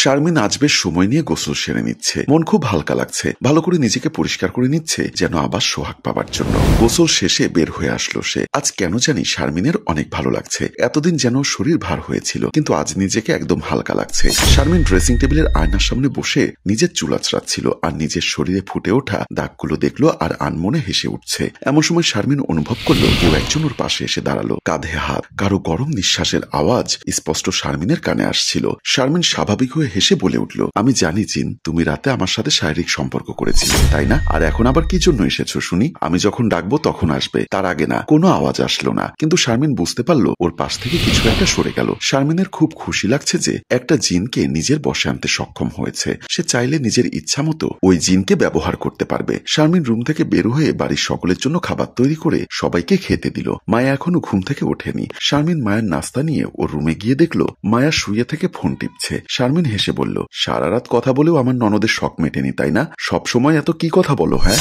শারমিন আজ বেশ সময় নিয়ে গোসল সেরে নিচ্ছে। মন খুব হালকা লাগছে। ভালো করে নিজেকে পরিষ্কার করে নিচ্ছে যেন আবার সোহাগ পাবার জন্য। গোসল শেষে বের হয়ে আসলো সে। আজ কেন জানি শারমিনের অনেক ভালো লাগছে। এতদিন যেন শরীর ভার হয়েছিল, কিন্তু আজ নিজেকে একদম হালকা লাগছে। শারমিন ড্রেসিং টেবিলের আয়নার সামনে বসে নিজের চুল আঁচড়াচ্ছিল আর নিজের শরীরে ফুটে ওঠা দাগগুলো দেখলো আর আনমনে হেসে উঠছে। এমন সময় শারমিন অনুভব করলো কেউ একজন ওর পাশে এসে দাঁড়ালো। কাঁধে হাত, কারো গরম নিঃশ্বাসের আওয়াজ স্পষ্ট শারমিনের কানে আসছিল। শারমিন স্বাভাবিক হয়ে হেসে বলে উঠল, আমি জানি জিন, তুমি রাতে আমার সাথে শারীরিক সম্পর্ক করেছিলে, তাই না? আর এখন আবার কি জন্য এসেছো শুনি? আমি যখন ডাকবো তখন আসবে, তার আগে না। কোনো আওয়াজ আসলো না, কিন্তু শারমিন বুঝতে পারলো ওর পাশ থেকে কিছু একটা সরে গেল। শারমিনের খুব খুশি লাগছে যে একটা জিনকে নিজের বশে আনতে সক্ষম হয়েছে। সে চাইলে নিজের ইচ্ছা মতো ওই জিনকে ব্যবহার করতে পারবে। শারমিন রুম থেকে বের হয়ে বাড়ির সকলের জন্য খাবার তৈরি করে সবাইকে খেতে দিল। মায়া এখনো ঘুম থেকে ওঠেনি। শারমিন মায়ের নাস্তা নিয়ে ওর রুমে গিয়ে দেখলো মায়া শুয়ে থেকে ফোন টিপছে। শারমিন হেসে বলল, সারা রাত কথা বলেও আমার ননদের শখ মেটেনি, তাই না? সব সময় এত কি কথা বলো? হ্যাঁ,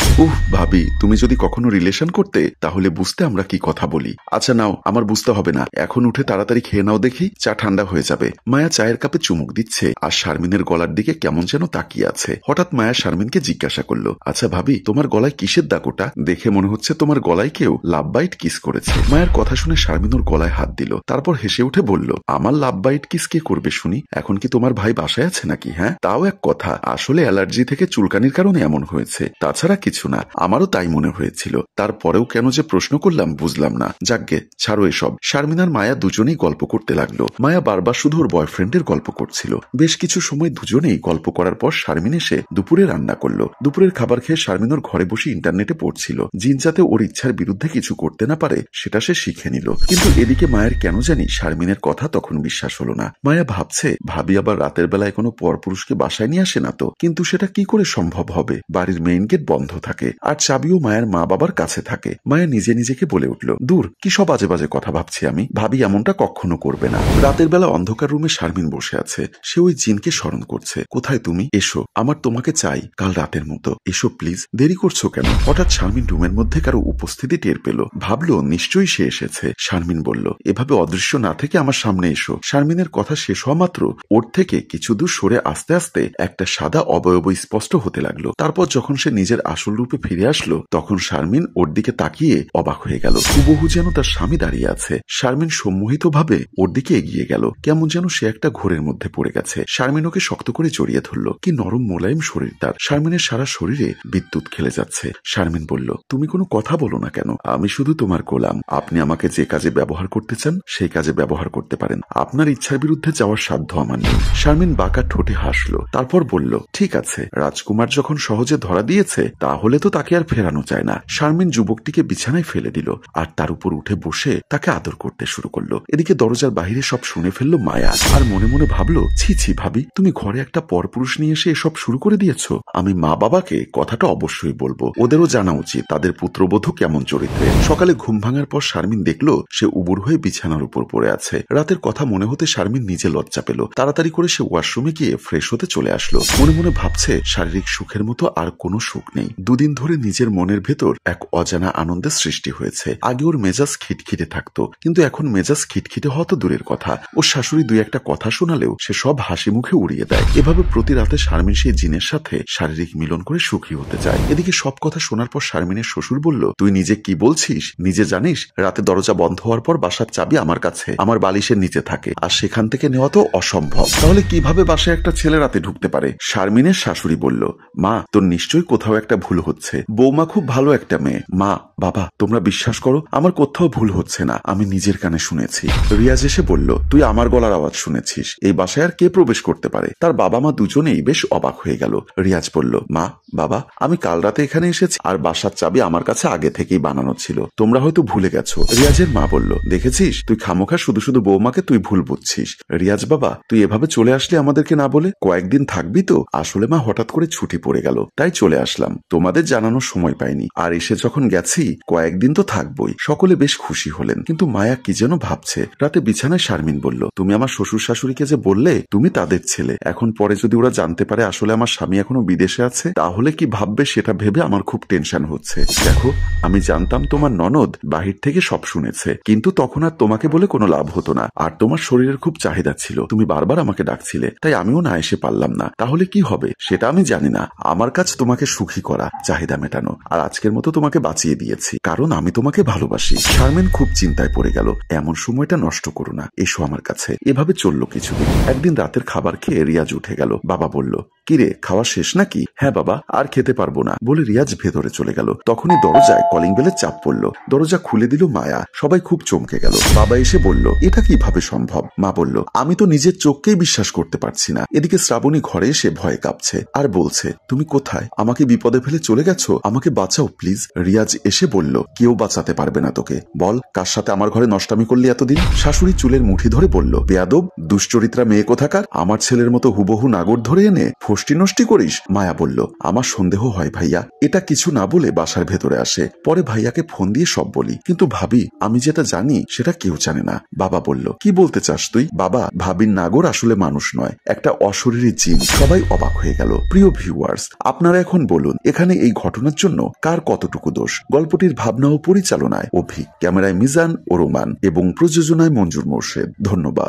ভাবি, তুমি যদি কখনো রিলেশন করতে তাহলে বুঝতে আমরা কি কথা বলি। আচ্ছা নাও, আমার বুঝতে হবে না, এখন উঠে তাড়াতাড়ি খেয়ে নাও দেখি, চা ঠান্ডা হয়ে যাবে। মায়া চায়ের কাপে চুমুক দিচ্ছে আর শারমিনের গলার দিকে কেমন যেন তাকিয়ে আছে। হঠাৎ মায়া শারমিনকে জিজ্ঞাসা করলো, আচ্ছা ভাবি, তোমার গলায় কিসের দাগ ওটা? দেখে মনে হচ্ছে তোমার গলায় কেউ লাভ বাইট কিস করেছে। মায়ের কথা শুনে শারমিন ওর গলায় হাত দিল, তারপর হেসে উঠে বলল, আমার লাভ বাইট কিস কে করবে শুনি? এখন কি তোমার ভাই বাসায় আছে নাকি? হ্যাঁ, তাও এক কথা, আসলে অ্যালার্জি থেকে চুলকানির কারণে এমন হয়েছে, তাছাড়া কিছু না। আমারও তাই মনে হয়েছিল, তারপরেও কেন যে প্রশ্ন করলাম বুঝলাম না। যাকগে, ছাড়ো এসব। শারমিন আর মায়া দুজনেই গল্প করতে লাগলো। মায়া বারবার শুধু ওর বয়ফ্রেন্ডের গল্প করছিল। বেশ কিছু সময় দুজনেই গল্প করার পর শারমিন এসে দুপুরে রান্না করলো। দুপুরের খাবার খেয়ে শারমিন ওর ঘরে বসে ইন্টারনেটে পড়ছিল। জিন যাতে ওর ইচ্ছার বিরুদ্ধে কিছু করতে না পারে সেটা সে শিখে নিল। কিন্তু এদিকে মায়ের কেন জানি শারমিনের কথা তখন বিশ্বাস হলো না। মায়া ভাবছে, ভাবি আবার রাতের বেলায় কোনো পরপুরুষকে বাসায় নিয়ে আসে না তো? কিন্তু সেটা কি করে সম্ভব হবে? বাড়ির মেইন গেট বন্ধ থাকে আর চাবিও মায়ের মা বাবার কাছে থাকে। মায়া নিজে নিজেকে বলে উঠল, দূর, কি সব বাজে বাজে কথা ভাবছি আমি। ভাবি এমনটা কখনো করবে না। রাতের বেলা অন্ধকার রুমে শারমিন বসে আছে। সে ওই জিনকে স্মরণ করছে। কোথায় তুমি? এসো, আমার তোমাকে চাই, কাল রাতের মতো। এসো প্লিজ, দেরি করছো কেন? হঠাৎ শারমিন রুমের মধ্যে কারো উপস্থিতি টের পেল। ভাবলো নিশ্চয়ই সে এসেছে। শারমিন বলল, এভাবে অদৃশ্য না থেকে আমার সামনে এসো। শারমিনের কথা শেষ হওয়া মাত্র ওর থেকে কিছু দূর সরে আস্তে আস্তে একটা সাদা অবয়ব স্পষ্ট হতে লাগলো। তারপর যখন সে নিজের আসল রূপে ফিরে আসলো তখন শারমিন ওর দিকে তাকিয়ে অবাক হয়ে গেল। হুবহু যেন তার স্বামী দাঁড়িয়ে আছে। শারমিন সম্মোহিত ভাবে ওর দিকে এগিয়ে গেল। কেমন যেন সে একটা ঘোরের মধ্যে পড়ে গেছে। শারমিন ওকে শক্ত করে জড়িয়ে ধরলো। কি নরম মোলায়েম শরীর তার। শারমিনের সারা শরীরে বিদ্যুৎ খেলে যাচ্ছে। শারমিন বলল, তুমি কোনো কথা বলো না কেন? আমি শুধু তোমার গোলাম। আপনি আমাকে যে কাজে ব্যবহার করতে চান সেই কাজে ব্যবহার করতে পারেন। আপনার ইচ্ছার বিরুদ্ধে যাওয়ার সাধ্য আমার নেই। শারমিন বাঁকা ঠোঁটে হাসলো, তারপর বলল, ঠিক আছে, রাজকুমার যখন সহজে ধরা দিয়েছে তাহলে তো তাকে আর ফেরানো যায় না। শারমিন যুবকটিকে বিছানায় ফেলে দিল আর তার উপর উঠে বসে তাকে আদর করতে শুরু করলো। এদিকে দরজার বাহিরে সব শুনে ফেললো মায়া আর মনে মনে ভাবলো, ছি ছি ভাবি, তুমি ঘরে একটা পরপুরুষ নিয়ে এসে এসব শুরু করে দিয়েছো। আমি মা বাবাকে কথাটা অবশ্যই বলবো। ওদেরও জানা উচিত তাদের পুত্রবধূ কেমন চরিত্রের। সকালে ঘুম ভাঙার পর শারমিন দেখলো সে উবুর হয়ে বিছানার উপর পড়ে আছে। রাতের কথা মনে হতে শারমিন নিজে লজ্জা পেল। তাড়াতাড়ি করে সে ওয়াশরুমে গিয়ে ফ্রেশ হতে চলে আসলো। মনে মনে ভাবছে, শারীরিক সুখের মতো আর কোনো সুখ নেই। দুদিন ধরে নিজের মনের ভেতর এক অজানা আনন্দের সৃষ্টি হয়েছে। আগে ওর মেজাজ খিটখিটে থাকতো, কিন্তু এখন মেজাজ খিটখিটে হওয়া তো দূরের কথা, ওর শাশুড়ি দুই একটা কথা শোনালেও সে সব হাসি মুখে উড়িয়ে দেয়। এভাবে প্রতি রাতে শারমিন সেই জিনের সাথে শারীরিক মিলন করে সুখী হতে চায়। এদিকে সব কথা শোনার পর শারমিনের শ্বশুর বলল, তুই নিজে কি বলছিস? নিজে জানিস রাতে দরজা বন্ধ হওয়ার পর বাসার চাবি আমার কাছে, আমার বালিশের নিচে থাকে, আর সেখান থেকে নেওয়া তো অসম্ভব। তাহলে কিভাবে বাসায় একটা ছেলে রাতে ঢুকতে পারে? শারমিনের শাশুড়ি বলল, মা, তোর নিশ্চয়ই কোথাও একটা ভুল হচ্ছে। বৌমা খুব ভালো একটা মেয়ে। মা, বাবা, তোমরা বিশ্বাস করো, আমার কোথাও ভুল হচ্ছে না। আমি নিজের কানে শুনেছি। রিয়াজ এসে বলল, তুই আমার গলার আওয়াজ শুনেছিস? এই বাসায় আর কে প্রবেশ করতে পারে? তার বাবা মা দুজনেই বেশ অবাক হয়ে গেল। রিয়াজ বলল, মা, বাবা, আমি কাল রাতে এখানে এসেছি আর বাসার চাবি আমার কাছে আগে থেকেই বানানো ছিল, তোমরা হয়তো ভুলে গেছো। রিয়াজের মা বলল, দেখেছিস, তুই খামোখা শুধু শুধু বৌমাকে তুই ভুল বুঝছিস। রিয়াজ বাবা, তুই এভাবে চলে আসলে আমাদেরকে না বলে? কয়েকদিন থাকবি তো? আসলে মা হঠাৎ করে ছুটি পড়ে গেল, তাই চলে আসলাম। তোমাদের জানানোর সময় পাইনি, আর এসে যখন গেছি কয়েকদিন তো থাকবই। সকলে বেশ খুশি হলেন, কিন্তু মায়া কি যেন ভাবছে। রাতে বিছানায় শারমিন বলল, তুমি আমার শ্বশুর শাশুড়িকে যে বললে তুমি তাদের ছেলে, এখন পরে যদি ওরা জানতে পারে আসলে আমার স্বামী এখনো বিদেশে আছে, তাহলে কি ভাববে সেটা ভেবে আমার খুব টেনশন হচ্ছে। দেখো, আমি জানতাম তোমার ননদ বাহির থেকে সব শুনেছে, কিন্তু তখন আর তোমাকে বলে কোনো লাভ হতো না। আর তোমার শরীরের খুব চাহিদা ছিল, তুমি বারবার আমাকে ডাকছিলে, তাই আমিও না এসে পারলাম না। তাহলে কি হবে সেটা আমি জানি না, আমার কাজ তোমাকে সুখী করা, চাহিদা মেটানো। আর আজকের মতো তোমাকে বাঁচিয়ে দিয়েছি, কারণ আমি তোমাকে ভালোবাসি। শারমিন খুব চিন্তায় পড়ে গেল। এমন সময়টা নষ্ট করো না, এসো আমার কাছে। এভাবে চললো কিছুদিন। একদিন রাতের খাবার খেয়ে রিয়াজ উঠে গেল। বাবা বলল, কিরে, খাওয়া শেষ নাকি? হ্যাঁ বাবা, আর খেতে পারবো না বলে রিয়াজ ভেতরে চলে গেল। তখনই দরজায় কলিং বেলের চাপ পড়ল। দরজা খুলে দিল মায়া। সবাই খুব চমকে গেল। বাবা এসে বলল, এটা কিভাবে সম্ভব? মা বলল, আমি তো নিজের চোখকেই বিশ্বাস করতে পারছি না। এদিকে শ্রাবণী ঘরে এসে ভয়ে কাঁপছে আর বলছে, তুমি কোথায়? আমাকে বিপদে ফেলে চলে গেছো, আমাকে বাঁচাও প্লিজ। রিয়াজ এসে বলল, কেউ বাঁচাতে পারবে না তোকে। বল, কার সাথে আমার ঘরে নষ্টামি করলি এতদিন? শাশুড়ি চুলের মুঠি ধরে বলল, বেয়াদব, দুশ্চরিত্রা মেয়ে কোথাকার, আমার ছেলের মতো হুবহু নাগর ধরে এনে ফষ্টি নষ্টি করিস। মায়া বলল, আমার সন্দেহ হয় ভাইয়া। এটা কিছু না বলে বাসার ভেতরে আসে। পরে ভাইয়াকে ফোন দিয়ে সব বলি, কিন্তু ভাবি আমি যেটা জানি সেটা কেউ জানে না। বাবা বলল, কি বলতে চাস তুই? বাবা, ভাবির নাগর আসলে মানুষ নয়, একটা অশরীরী জিন। সবাই অবাক হয়ে গেল। প্রিয় ভিউয়ার্স, আপনারা এখন বলুন, এখানে এই ঘটনার জন্য কার কতটুকু দোষ? গল্পটির ভাবনা ও পরিচালনায় অভি, ক্যামেরায় মিজান ও রোমান এবং প্রযোজনায় মঞ্জুর মোর্শেদ। ধন্যবাদ।